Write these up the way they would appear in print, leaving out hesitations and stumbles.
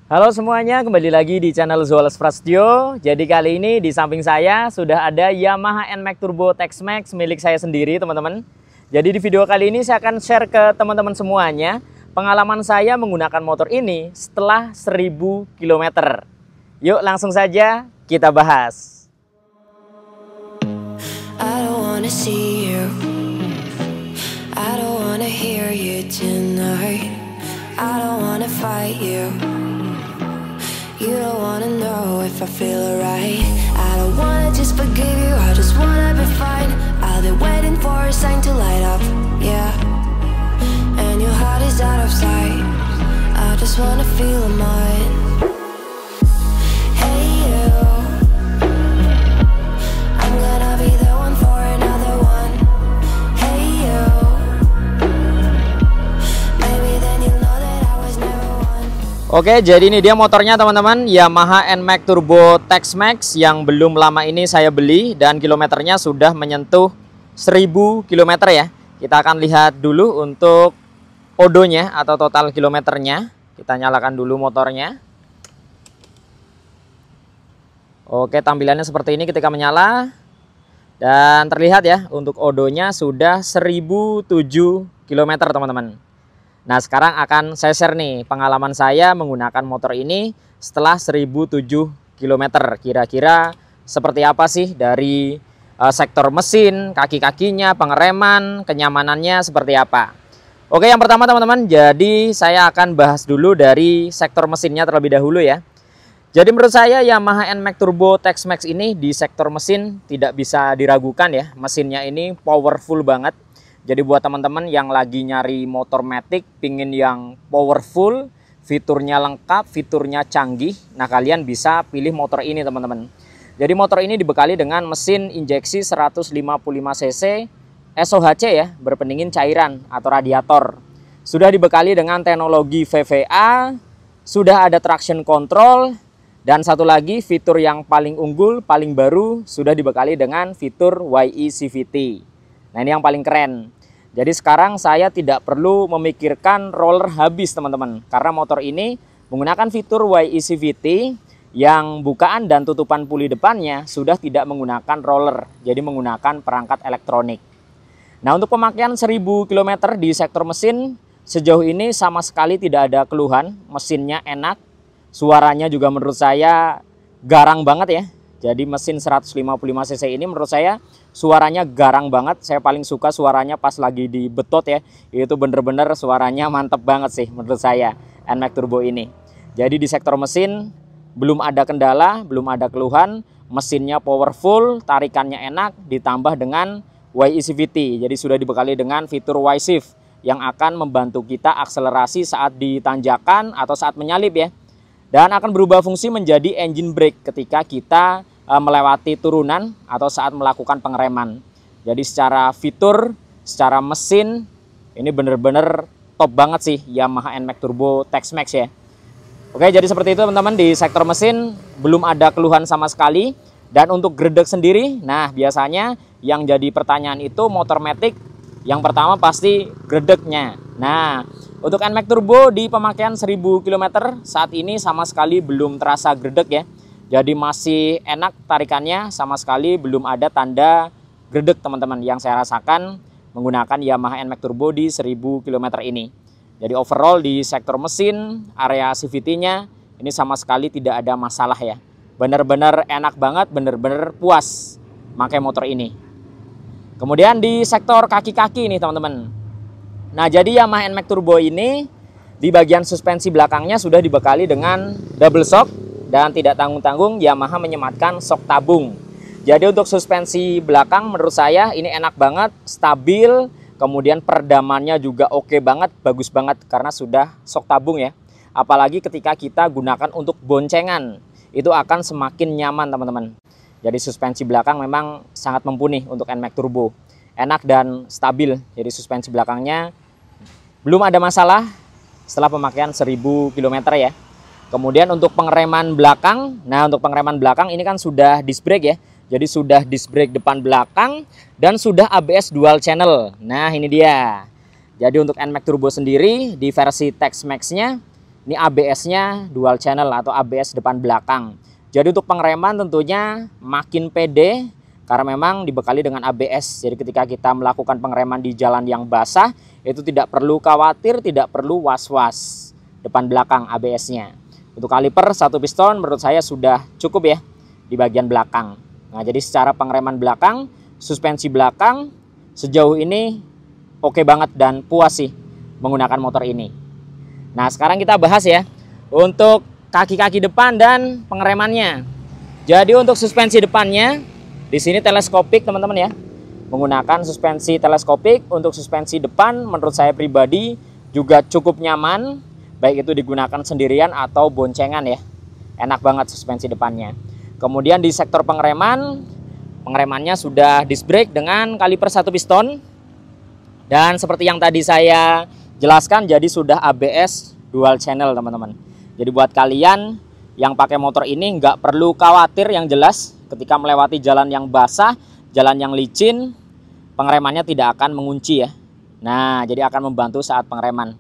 Halo semuanya, kembali lagi di channel Zoales Prasetyo. Jadi kali ini di samping saya sudah ada Yamaha NMAX Turbo Tex-Max milik saya sendiri, teman-teman. Jadi di video kali ini saya akan share ke teman-teman semuanya pengalaman saya menggunakan motor ini setelah 1000 km. Yuk langsung saja kita bahas. I don't wanna see you. I don't wanna hear you tonight. I don't wanna fight you. You don't wanna know if I feel alright. I don't wanna just forgive you, I just wanna be fine. I'll be waiting for a sign to light up, yeah. And your heart is out of sight. I just wanna feel mine. Hey you, I'm gonna be the one for another one. Hey you, maybe then you'll know that I was never one. Oke, jadi ini dia motornya teman-teman, Yamaha NMAX Turbo Tex-Max yang belum lama ini saya beli dan kilometernya sudah menyentuh 1000 km ya. Kita akan lihat dulu untuk odonya atau total kilometernya. Kita nyalakan dulu motornya. Oke, tampilannya seperti ini ketika menyala. Dan terlihat ya, untuk odonya sudah 1007 km teman-teman. Nah, sekarang akan saya share nih pengalaman saya menggunakan motor ini setelah 1007 km. Kira-kira seperti apa sih dari sektor mesin, kaki-kakinya, pengereman, kenyamanannya seperti apa. Oke, yang pertama teman-teman, jadi saya akan bahas dulu dari sektor mesinnya terlebih dahulu ya. Jadi menurut saya Yamaha NMAX Turbo Tex-Max ini di sektor mesin tidak bisa diragukan ya. Mesinnya ini powerful banget. Jadi buat teman-teman yang lagi nyari motor matic, pingin yang powerful, fiturnya lengkap, fiturnya canggih, nah kalian bisa pilih motor ini teman-teman. Jadi motor ini dibekali dengan mesin injeksi 155 cc SOHC ya, berpendingin cairan atau radiator. Sudah dibekali dengan teknologi VVA, sudah ada traction control, dan satu lagi fitur yang paling unggul, paling baru, sudah dibekali dengan fitur YE CVT. Nah ini yang paling keren. Jadi sekarang saya tidak perlu memikirkan roller habis teman-teman. Karena motor ini menggunakan fitur YE CVT yang bukaan dan tutupan puli depannya sudah tidak menggunakan roller. Jadi menggunakan perangkat elektronik. Nah untuk pemakaian 1000 km di sektor mesin sejauh ini sama sekali tidak ada keluhan. Mesinnya enak, suaranya juga menurut saya garang banget ya. Jadi mesin 155 cc ini menurut saya suaranya garang banget. Saya paling suka suaranya pas lagi di betot ya. Itu bener-bener suaranya mantep banget sih menurut saya NMAX Turbo ini. Jadi di sektor mesin belum ada kendala, belum ada keluhan. Mesinnya powerful, tarikannya enak, ditambah dengan YE CVT. Jadi sudah dibekali dengan fitur Y-Shift yang akan membantu kita akselerasi saat ditanjakan atau saat menyalip ya. Dan akan berubah fungsi menjadi engine brake ketika kita melewati turunan atau saat melakukan pengereman. Jadi secara fitur, secara mesin, ini bener-bener top banget sih Yamaha NMAX Turbo Tex-Max ya. Oke, jadi seperti itu teman-teman, di sektor mesin belum ada keluhan sama sekali. Dan untuk gredeg sendiri, nah biasanya yang jadi pertanyaan itu motor matic, yang pertama pasti gredegnya. Nah, untuk NMAX Turbo di pemakaian 1000 km saat ini sama sekali belum terasa gredeg ya. Jadi masih enak tarikannya, sama sekali belum ada tanda gredeg teman-teman yang saya rasakan menggunakan Yamaha NMAX Turbo di 1000 km ini. Jadi overall di sektor mesin, area CVT-nya ini sama sekali tidak ada masalah ya. Benar-benar enak banget, benar-benar puas pakai motor ini. Kemudian di sektor kaki-kaki nih teman-teman. Nah jadi Yamaha NMAX Turbo ini di bagian suspensi belakangnya sudah dibekali dengan double shock. Dan tidak tanggung-tanggung Yamaha menyematkan shock tabung. Jadi untuk suspensi belakang menurut saya ini enak banget, stabil. Kemudian peredamannya juga oke banget, bagus banget karena sudah shock tabung ya. Apalagi ketika kita gunakan untuk boncengan, itu akan semakin nyaman teman-teman. Jadi suspensi belakang memang sangat mumpuni untuk NMAX Turbo. Enak dan stabil, jadi suspensi belakangnya belum ada masalah setelah pemakaian 1000 km ya. Kemudian untuk pengereman belakang, nah untuk pengereman belakang ini kan sudah disc brake ya. Jadi sudah disc brake depan belakang dan sudah ABS dual channel. Nah ini dia. Jadi untuk NMAX Turbo sendiri di versi Tex-Max-nya Ini ABS-nya dual channel atau ABS depan belakang. Jadi untuk pengereman tentunya makin pede karena memang dibekali dengan ABS. Jadi ketika kita melakukan pengereman di jalan yang basah, itu tidak perlu khawatir, tidak perlu was-was. Depan belakang ABS-nya. Untuk kaliper satu piston menurut saya sudah cukup ya di bagian belakang. Nah, jadi secara pengereman belakang, suspensi belakang sejauh ini oke banget dan puas sih menggunakan motor ini. Nah, sekarang kita bahas ya untuk kaki-kaki depan dan pengeremannya. Jadi untuk suspensi depannya di sini teleskopik teman-teman ya. Menggunakan suspensi teleskopik untuk suspensi depan menurut saya pribadi juga cukup nyaman, baik itu digunakan sendirian atau boncengan ya. Enak banget suspensi depannya. Kemudian di sektor pengeremannya sudah disc brake dengan kaliper satu piston. Dan seperti yang tadi saya jelaskan, jadi sudah ABS dual channel teman-teman. Jadi buat kalian yang pakai motor ini nggak perlu khawatir, yang jelas ketika melewati jalan yang basah, jalan yang licin, pengeremannya tidak akan mengunci ya. Nah, jadi akan membantu saat pengereman.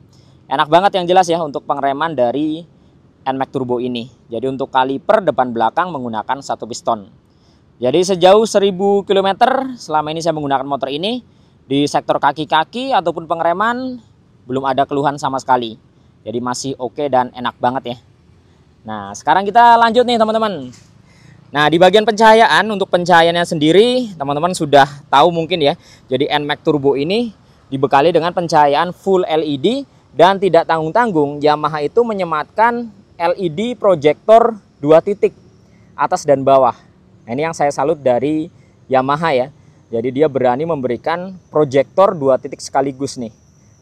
Enak banget yang jelas ya untuk pengereman dari NMAX Turbo ini. Jadi untuk kaliper depan belakang menggunakan satu piston. Jadi sejauh 1000 km selama ini saya menggunakan motor ini, di sektor kaki-kaki ataupun pengereman belum ada keluhan sama sekali. Jadi masih oke dan enak banget ya. Nah, sekarang kita lanjut nih teman-teman. Nah, di bagian pencahayaan, untuk pencahayaannya sendiri teman-teman sudah tahu mungkin ya. Jadi NMAX Turbo ini dibekali dengan pencahayaan full LED dan tidak tanggung-tanggung Yamaha itu menyematkan LED proyektor 2 titik atas dan bawah. Nah, ini yang saya salut dari Yamaha ya. Jadi dia berani memberikan proyektor 2 titik sekaligus nih.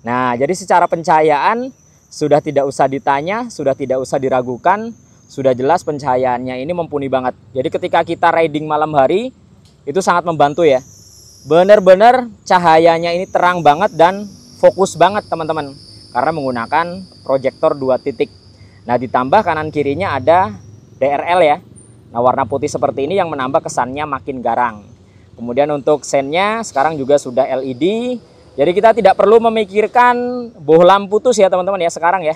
Nah, jadi secara pencahayaan sudah tidak usah ditanya, sudah tidak usah diragukan, sudah jelas pencahayaannya ini mumpuni banget. Jadi ketika kita riding malam hari itu sangat membantu ya. Benar-benar cahayanya ini terang banget dan fokus banget teman-teman, karena menggunakan proyektor 2 titik. Nah, ditambah kanan kirinya ada DRL ya. Nah, warna putih seperti ini yang menambah kesannya makin garang. Kemudian untuk sennya sekarang juga sudah LED. Jadi kita tidak perlu memikirkan bohlam putus ya teman-teman ya sekarang ya.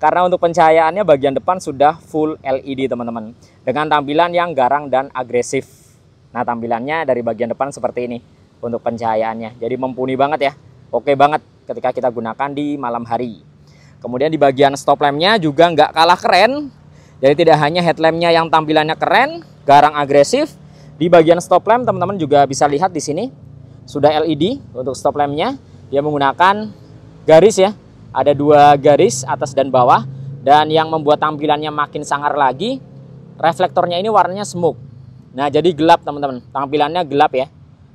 Karena untuk pencahayaannya bagian depan sudah full LED teman-teman. Dengan tampilan yang garang dan agresif. Nah, tampilannya dari bagian depan seperti ini untuk pencahayaannya. Jadi mumpuni banget ya. Oke banget ketika kita gunakan di malam hari. Kemudian di bagian stop lampnya juga nggak kalah keren. Jadi tidak hanya headlampnya yang tampilannya keren, garang agresif. Di bagian stop lamp teman-teman juga bisa lihat di sini. Sudah LED untuk stop lampnya. Dia menggunakan garis ya. Ada 2 garis atas dan bawah. Dan yang membuat tampilannya makin sangar lagi, reflektornya ini warnanya smoke. Nah, jadi gelap teman-teman. Tampilannya gelap ya.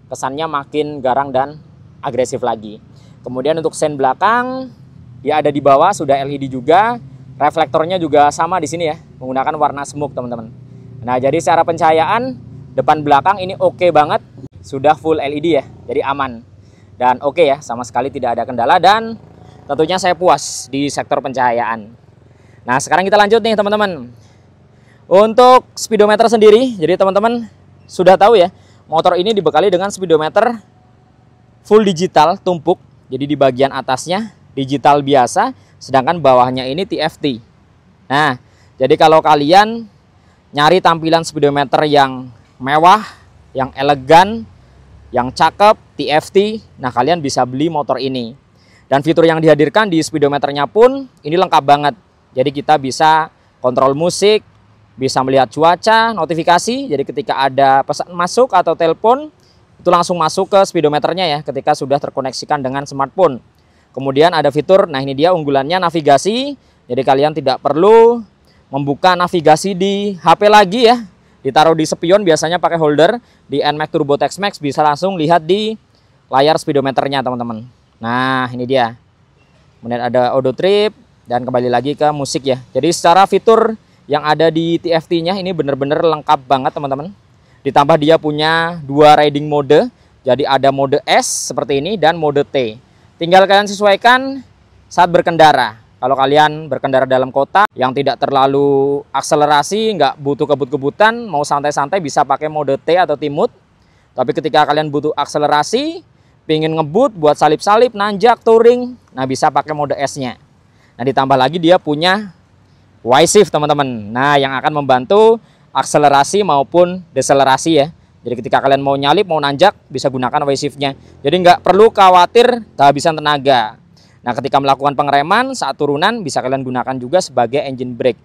Kesannya makin garang dan agresif lagi. Kemudian untuk sen belakang, dia ada di bawah, sudah LED juga. Reflektornya juga sama di sini ya. Menggunakan warna smoke teman-teman. Nah, jadi secara pencahayaan, depan belakang ini oke banget. Sudah full LED ya, jadi aman. Dan oke ya, sama sekali tidak ada kendala. Dan tentunya saya puas di sektor pencahayaan. Nah, sekarang kita lanjut nih teman-teman. Untuk speedometer sendiri, jadi teman-teman sudah tahu ya, motor ini dibekali dengan speedometer full digital tumpuk. Jadi di bagian atasnya digital biasa, sedangkan bawahnya ini TFT. Nah, jadi kalau kalian nyari tampilan speedometer yang mewah, yang elegan, yang cakep, TFT, nah kalian bisa beli motor ini. Dan fitur yang dihadirkan di speedometernya pun ini lengkap banget. Jadi kita bisa kontrol musik, bisa melihat cuaca, notifikasi. Jadi ketika ada pesan masuk atau telepon, itu langsung masuk ke speedometernya ya ketika sudah terkoneksikan dengan smartphone. Kemudian ada fitur, nah ini dia unggulannya, navigasi. Jadi kalian tidak perlu membuka navigasi di HP lagi ya. Ditaruh di spion, biasanya pakai holder. Di NMAX Turbo Tex-Mex bisa langsung lihat di layar speedometernya teman-teman. Nah, ini dia. Kemudian ada auto trip dan kembali lagi ke musik ya. Jadi secara fitur yang ada di TFT-nya ini benar-benar lengkap banget teman-teman. Ditambah dia punya 2 riding mode. Jadi ada mode S seperti ini dan mode T. Tinggal kalian sesuaikan saat berkendara. Kalau kalian berkendara dalam kota yang tidak terlalu akselerasi, nggak butuh kebut-kebutan, mau santai-santai bisa pakai mode T atau T-Mode. Tapi ketika kalian butuh akselerasi, pingin ngebut buat salip-salip, nanjak, touring, nah bisa pakai mode S-nya. Nah, ditambah lagi dia punya Y-Shift teman-teman. Nah, yang akan membantu akselerasi maupun deselerasi ya. Jadi ketika kalian mau nyalip, mau nanjak, bisa gunakan Y-Shift-nya. Jadi nggak perlu khawatir kehabisan tenaga. Nah, ketika melakukan pengereman saat turunan bisa kalian gunakan juga sebagai engine brake.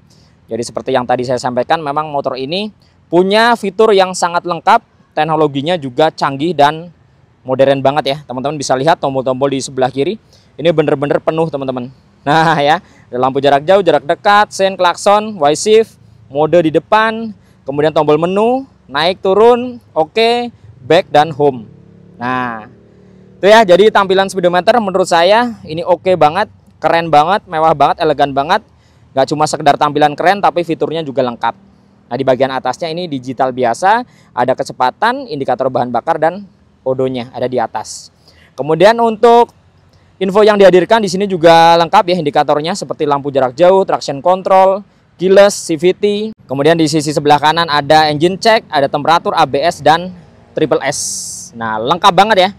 Jadi seperti yang tadi saya sampaikan, memang motor ini punya fitur yang sangat lengkap, teknologinya juga canggih dan modern banget ya. Teman-teman bisa lihat tombol-tombol di sebelah kiri, ini bener-bener penuh teman-teman. Nah ya, ada lampu jarak jauh, jarak dekat, sen, klakson, Y-Shift, mode di depan, kemudian tombol menu, naik, turun, oke, back, dan home. Nah, itu ya, jadi tampilan speedometer menurut saya ini oke banget, keren banget, mewah banget, elegan banget. Gak cuma sekedar tampilan keren, tapi fiturnya juga lengkap. Nah, di bagian atasnya ini digital biasa, ada kecepatan, indikator bahan bakar, dan odonya ada di atas. Kemudian untuk info yang dihadirkan di sini juga lengkap ya, indikatornya seperti lampu jarak jauh, traction control, keyless, CVT. Kemudian di sisi sebelah kanan ada engine check, ada temperatur, ABS, dan triple S. Nah, lengkap banget ya.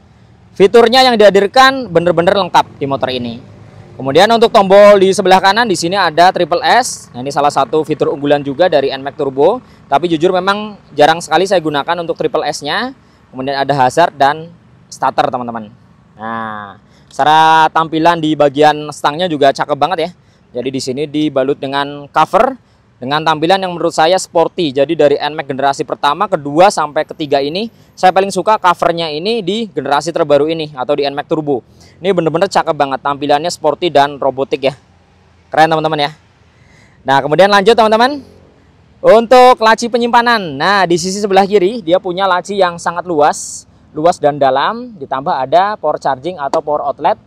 Fiturnya yang dihadirkan bener-bener lengkap di motor ini. Kemudian untuk tombol di sebelah kanan di sini ada triple S. Nah, ini salah satu fitur unggulan juga dari NMAX Turbo. Tapi jujur memang jarang sekali saya gunakan untuk triple S-nya. Kemudian ada hazard dan starter teman-teman. Nah, secara tampilan di bagian stangnya juga cakep banget ya. Jadi di sini dibalut dengan cover dengan tampilan yang menurut saya sporty. Jadi dari NMAX generasi pertama, kedua, sampai ketiga ini saya paling suka covernya ini di generasi terbaru ini atau di NMAX Turbo. Ini bener-bener cakep banget, tampilannya sporty dan robotik ya. Keren teman-teman ya. Nah, kemudian lanjut teman-teman. Untuk laci penyimpanan. Nah, di sisi sebelah kiri dia punya laci yang sangat luas dan dalam, ditambah ada power charging atau power outlet.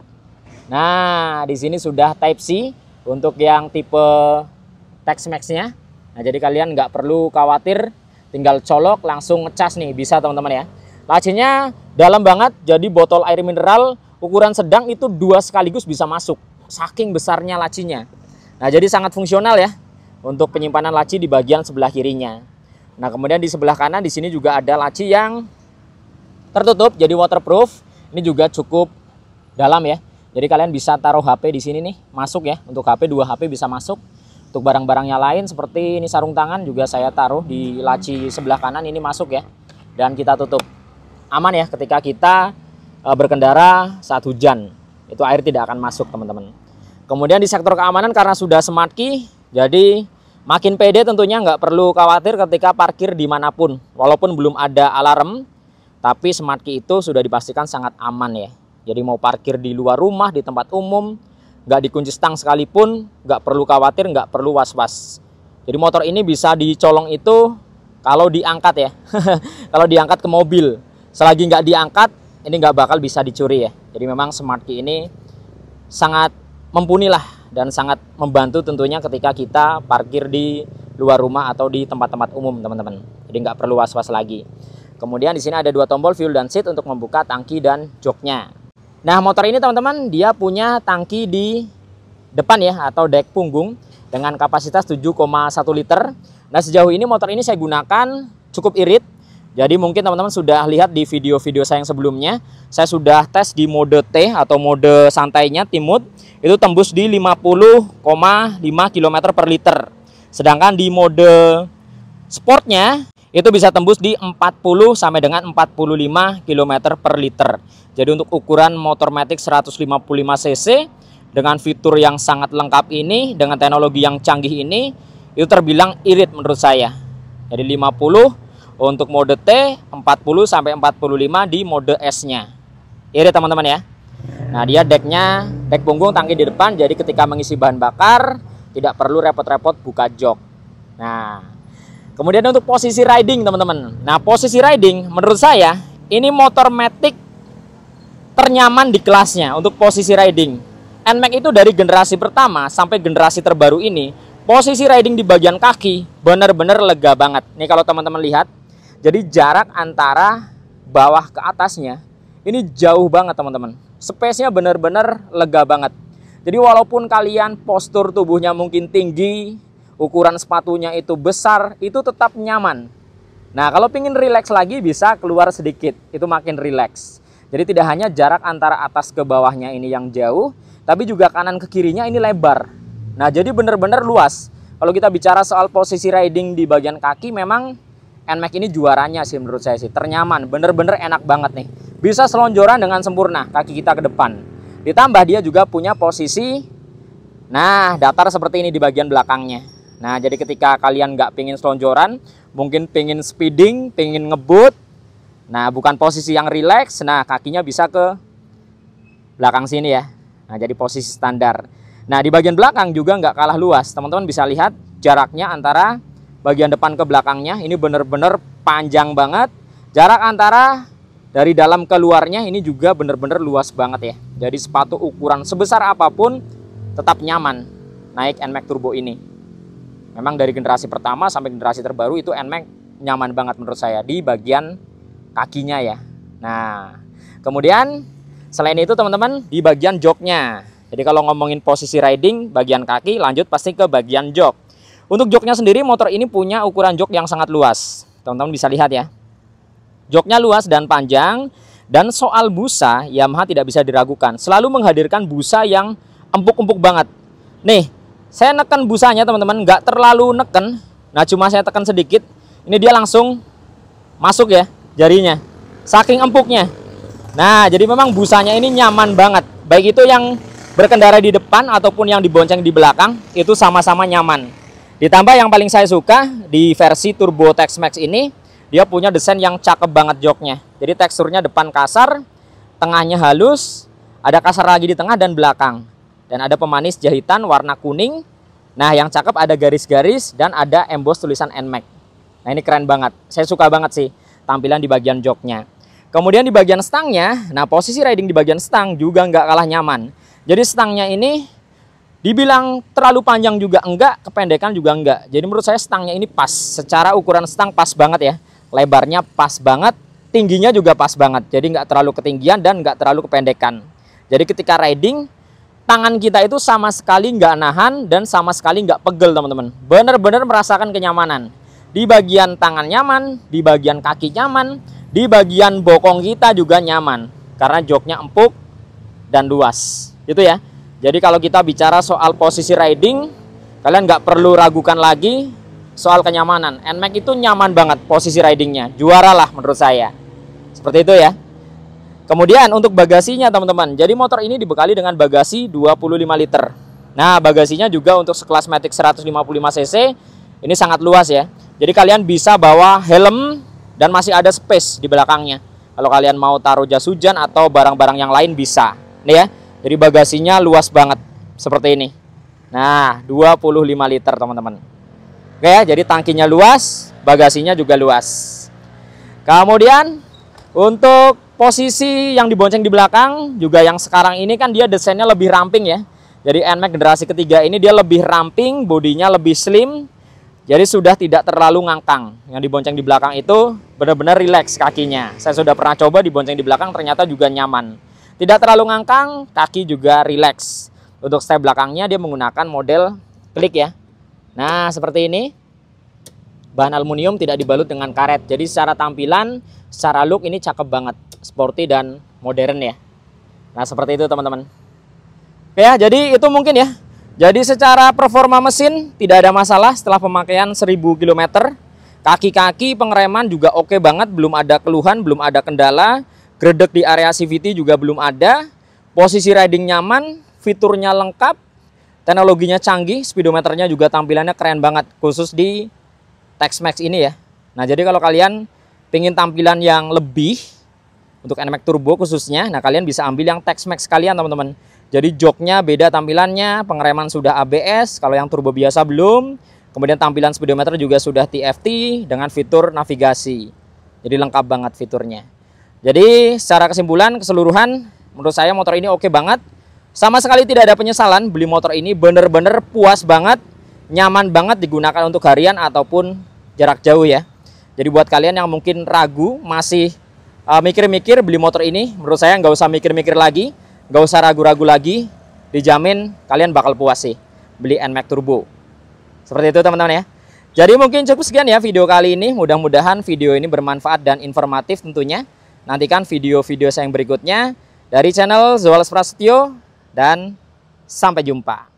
Nah, di sini sudah Type C untuk yang tipe Tex-Max-nya. Nah, jadi kalian nggak perlu khawatir, tinggal colok langsung ngecas nih, bisa teman-teman ya. Lacinya dalam banget, jadi botol air mineral ukuran sedang itu 2 sekaligus bisa masuk, saking besarnya lacinya. Nah, jadi sangat fungsional ya untuk penyimpanan laci di bagian sebelah kirinya. Nah, kemudian di sebelah kanan di sini juga ada laci yang tertutup, jadi waterproof. Ini juga cukup dalam ya. Jadi kalian bisa taruh HP di sini nih, masuk ya. Untuk HP, 2 HP bisa masuk. Untuk barang-barangnya lain seperti ini sarung tangan juga saya taruh di laci sebelah kanan ini masuk ya. Dan kita tutup. Aman ya ketika kita berkendara saat hujan. Itu air tidak akan masuk teman-teman. Kemudian di sektor keamanan karena sudah smart key, jadi makin pede tentunya, nggak perlu khawatir ketika parkir dimanapun. Walaupun belum ada alarm, tapi smart key itu sudah dipastikan sangat aman ya. Jadi mau parkir di luar rumah, di tempat umum, nggak dikunci stang sekalipun, nggak perlu khawatir, nggak perlu was-was. Jadi motor ini bisa dicolong itu kalau diangkat ya. Kalau diangkat ke mobil. Selagi nggak diangkat, ini nggak bakal bisa dicuri ya. Jadi memang smart key ini sangat mumpuni lah dan sangat membantu tentunya ketika kita parkir di luar rumah atau di tempat-tempat umum teman-teman. Jadi nggak perlu was-was lagi. Kemudian di sini ada 2 tombol fuel dan seat untuk membuka tangki dan joknya. Nah, motor ini teman-teman dia punya tangki di depan ya atau dek punggung dengan kapasitas 7,1 liter. Nah, sejauh ini motor ini saya gunakan cukup irit. Jadi mungkin teman-teman sudah lihat di video-video saya yang sebelumnya, saya sudah tes di mode T atau mode santainya Timut, itu tembus di 50,5 km per liter. Sedangkan di mode sportnya itu bisa tembus di 40 sampai dengan 45 km per liter. Jadi untuk ukuran motor Matic 155 cc dengan fitur yang sangat lengkap ini, dengan teknologi yang canggih ini, itu terbilang irit menurut saya. Jadi 50 untuk mode T, 40 sampai 45 di mode S-nya. Irit teman-teman ya. Nah, dia deknya, dek punggung tangki di depan, jadi ketika mengisi bahan bakar tidak perlu repot-repot buka jok. Nah, kemudian untuk posisi riding teman-teman. Nah, posisi riding menurut saya ini motor Matic ternyaman di kelasnya untuk posisi riding. NMAX itu dari generasi pertama sampai generasi terbaru ini, posisi riding di bagian kaki benar-benar lega banget. Nih kalau teman-teman lihat, jadi jarak antara bawah ke atasnya ini jauh banget teman-teman. Space-nya benar-benar lega banget. Jadi walaupun kalian postur tubuhnya mungkin tinggi, ukuran sepatunya itu besar, itu tetap nyaman. Nah, kalau pingin relax lagi bisa keluar sedikit, itu makin relax. Jadi tidak hanya jarak antara atas ke bawahnya ini yang jauh, tapi juga kanan ke kirinya ini lebar. Nah, jadi bener-bener luas. Kalau kita bicara soal posisi riding di bagian kaki, memang NMAX ini juaranya sih menurut saya sih. Ternyaman, bener-bener enak banget nih. Bisa selonjoran dengan sempurna kaki kita ke depan. Ditambah dia juga punya posisi, nah, datar seperti ini di bagian belakangnya. Nah, jadi ketika kalian nggak pingin selonjoran, mungkin pingin speeding, pingin ngebut, nah bukan posisi yang rileks, nah kakinya bisa ke belakang sini ya. Nah, jadi posisi standar. Nah, di bagian belakang juga nggak kalah luas. Teman-teman bisa lihat jaraknya antara bagian depan ke belakangnya. Ini bener-bener panjang banget. Jarak antara dari dalam ke luarnya ini juga bener-bener luas banget ya. Jadi sepatu ukuran sebesar apapun tetap nyaman naik NMAX Turbo ini. Memang dari generasi pertama sampai generasi terbaru itu NMAX nyaman banget menurut saya di bagian kakinya ya. Nah, kemudian selain itu teman-teman di bagian joknya. Jadi kalau ngomongin posisi riding bagian kaki, lanjut pasti ke bagian jok. Untuk joknya sendiri motor ini punya ukuran jok yang sangat luas. Teman-teman bisa lihat ya. Joknya luas dan panjang, dan soal busa Yamaha tidak bisa diragukan. Selalu menghadirkan busa yang empuk-empuk banget. Nih, saya neken busanya teman-teman, nggak terlalu neken. Nah, cuma saya tekan sedikit. Ini dia langsung masuk ya jarinya, saking empuknya. Nah, jadi memang busanya ini nyaman banget. Baik itu yang berkendara di depan ataupun yang dibonceng di belakang, itu sama-sama nyaman. Ditambah yang paling saya suka di versi Turbo Tex-Mex ini, dia punya desain yang cakep banget joknya. Jadi teksturnya depan kasar, tengahnya halus, ada kasar lagi di tengah dan belakang. Dan ada pemanis jahitan warna kuning. Nah, yang cakep ada garis-garis dan ada emboss tulisan NMAX. Nah, ini keren banget. Saya suka banget sih tampilan di bagian joknya. Kemudian di bagian stangnya, nah posisi riding di bagian stang juga nggak kalah nyaman. Jadi stangnya ini dibilang terlalu panjang juga enggak, kependekan juga enggak. Jadi menurut saya stangnya ini pas. Secara ukuran stang pas banget ya. Lebarnya pas banget, tingginya juga pas banget. Jadi nggak terlalu ketinggian dan nggak terlalu kependekan. Jadi ketika riding, tangan kita itu sama sekali nggak nahan dan sama sekali nggak pegel teman-teman. Bener-bener merasakan kenyamanan. Di bagian tangan nyaman, di bagian kaki nyaman, di bagian bokong kita juga nyaman. Karena joknya empuk dan luas. Itu ya. Jadi kalau kita bicara soal posisi riding, kalian nggak perlu ragukan lagi soal kenyamanan. NMAX itu nyaman banget posisi ridingnya. Juara lah menurut saya. Seperti itu ya. Kemudian untuk bagasinya teman-teman. Jadi motor ini dibekali dengan bagasi 25 liter. Nah, bagasinya juga untuk sekelas Matic 155 cc ini sangat luas ya. Jadi kalian bisa bawa helm dan masih ada space di belakangnya. Kalau kalian mau taruh jas hujan atau barang-barang yang lain bisa. Nih ya. Jadi bagasinya luas banget seperti ini. Nah, 25 liter teman-teman. Oke ya, jadi tangkinya luas, bagasinya juga luas. Kemudian untuk posisi yang dibonceng di belakang juga yang sekarang ini kan dia desainnya lebih ramping ya. Jadi NMAX generasi ketiga ini dia lebih ramping, bodinya lebih slim. Jadi sudah tidak terlalu ngangkang. Yang dibonceng di belakang itu benar-benar rileks kakinya. Saya sudah pernah coba dibonceng di belakang, ternyata juga nyaman. Tidak terlalu ngangkang, kaki juga rileks. Untuk step belakangnya dia menggunakan model klik ya. Nah, seperti ini. Bahan aluminium tidak dibalut dengan karet. Jadi secara tampilan, secara look ini cakep banget. Sporty dan modern ya. Nah, seperti itu teman-teman. Oke ya, jadi itu mungkin ya. Jadi secara performa mesin tidak ada masalah setelah pemakaian 1000 km. Kaki-kaki pengereman juga oke banget, belum ada keluhan, belum ada kendala. Gredek di area CVT juga belum ada. Posisi riding nyaman, fiturnya lengkap, teknologinya canggih, speedometernya juga tampilannya keren banget, khusus di Tex-Mex ini ya. Nah, jadi kalau kalian pengen tampilan yang lebih untuk NMAX Turbo khususnya, nah kalian bisa ambil yang Tex-Mex kalian teman-teman. Jadi joknya beda tampilannya, pengereman sudah ABS, kalau yang turbo biasa belum. Kemudian tampilan speedometer juga sudah TFT dengan fitur navigasi. Jadi lengkap banget fiturnya. Jadi secara kesimpulan, keseluruhan, menurut saya motor ini oke banget. Sama sekali tidak ada penyesalan beli motor ini, bener-bener puas banget, nyaman banget digunakan untuk harian ataupun jarak jauh ya. Jadi buat kalian yang mungkin ragu, masih mikir-mikir beli motor ini, menurut saya nggak usah mikir-mikir lagi. Gak usah ragu-ragu lagi, dijamin kalian bakal puas sih beli NMAX Turbo. Seperti itu teman-teman ya. Jadi mungkin cukup sekian ya video kali ini. Mudah-mudahan video ini bermanfaat dan informatif tentunya. Nantikan video-video saya yang berikutnya dari channel Zuales Prasetyo dan Sampai jumpa.